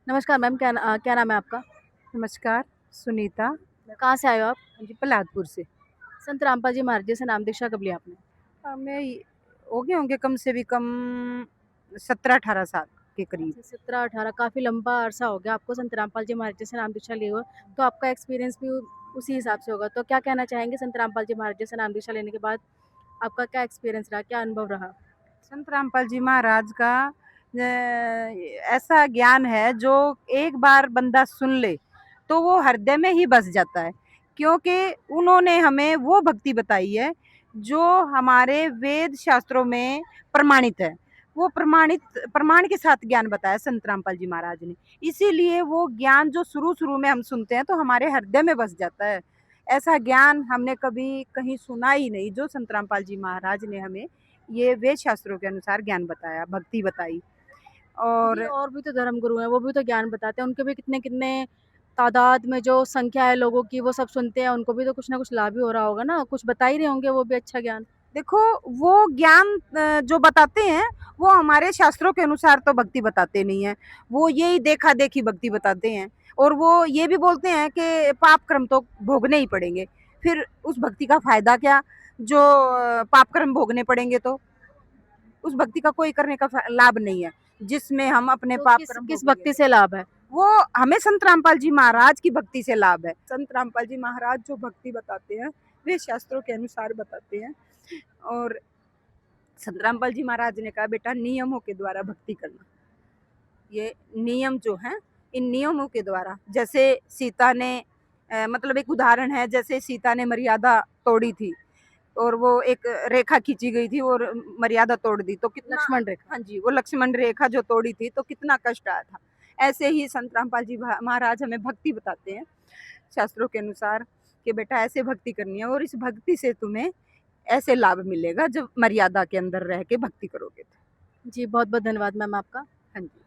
नमस्कार मैम, क्या नाम है आपका? नमस्कार, सुनीता। कहाँ से आए हो आप? जी, पलादपुर से। संत रामपाल जी महाराज जी से नाम दीक्षा कब लिया आपने? मैं हो गए होंगे कम से भी कम 17-18 साल के करीब। अच्छा, 17-18 काफ़ी लंबा अरसा हो गया आपको संत रामपाल जी महाराज जी से नाम दीक्षा लिए हुए, तो आपका एक्सपीरियंस भी उसी हिसाब से होगा। तो क्या कहना चाहेंगे संत रामपाल जी महाराज जी से नाम दीक्षा लेने के बाद आपका क्या एक्सपीरियंस रहा, क्या अनुभव रहा? संत रामपाल जी महाराज का ऐसा ज्ञान है जो एक बार बंदा सुन ले, तो वो हृदय में ही बस जाता है। क्योंकि उन्होंने हमें वो भक्ति बताई है, जो हमारे वेद शास्त्रों में प्रमाणित है। वो प्रमाण के साथ ज्ञान बताया संत रामपाल जी महाराज ने। इसीलिए वो ज्ञान जो शुरू-शुरू में हम सुनते हैं, तो हमारे हृदय में बस जाता है। ऐसा ज्ञान हमने कभी कहीं सुना ही नहीं, जो संत रामपाल जी महाराज ने हमें ये वेद शास्त्रों के अनुसार ज्ञान बताया, भक्ति बताई। जी, और और भी तो धर्मगुरु हैं, वो भी तो ज्ञान बताते हैं, उनके भी कितने-कितने तादाद में जो संख्या है लोगों की, वो सब सुनते हैं, उनको भी तो कुछ ना कुछ लाभ ही हो रहा होगा ना? कुछ बता ही रहे होंगे वो भी अच्छा ज्ञान। देखो, वो ज्ञान जो बताते हैं, वो हमारे शास्त्रों के अनुसार तो भक्ति बताते नहीं हैं। वो यही देखा-देखी भक्ति बताते हैं, और वो ये भी बोलते हैं कि पाप कर्म तो भोगने ही पड़ेंगे। फिर उस भक्ति का फ़ायदा क्या, जो पाप कर्म भोगने पड़ेंगे तो? उस भक्ति का कोई करने का लाभ नहीं है, जिसमें हम अपने तो पाप किस कर्म किस भोगेंगे भक्ति तो। से लाभ है? वो हमें संत रामपाल जी महाराज की भक्ति से लाभ है। संत रामपाल जी महाराज जो भक्ति बताते हैं, वे शास्त्रों के अनुसार बताते हैं। और संत रामपाल जी महाराज ने कहा, बेटा नियमों के द्वारा भक्ति करना। ये नियम जो हैं, इन नियमों के द्वारा, जैसे सीता ने मतलब एक उदाहरण है, जैसे सीता ने मर्यादा तोड़ी थी, और वो एक रेखा खींची गई थी और मर्यादा तोड़ दी, तो कितना। लक्ष्मण रेखा। हाँ जी, वो लक्ष्मण रेखा जो तोड़ी थी, तो कितना कष्ट आया था। ऐसे ही संत रामपाल जी महाराज हमें भक्ति बताते हैं शास्त्रों के अनुसार, कि बेटा ऐसे भक्ति करनी है, और इस भक्ति से तुम्हें ऐसे लाभ मिलेगा, जब मर्यादा के अंदर रह के भक्ति करोगे तो। जी, बहुत-बहुत धन्यवाद मैम आपका। हाँ जी।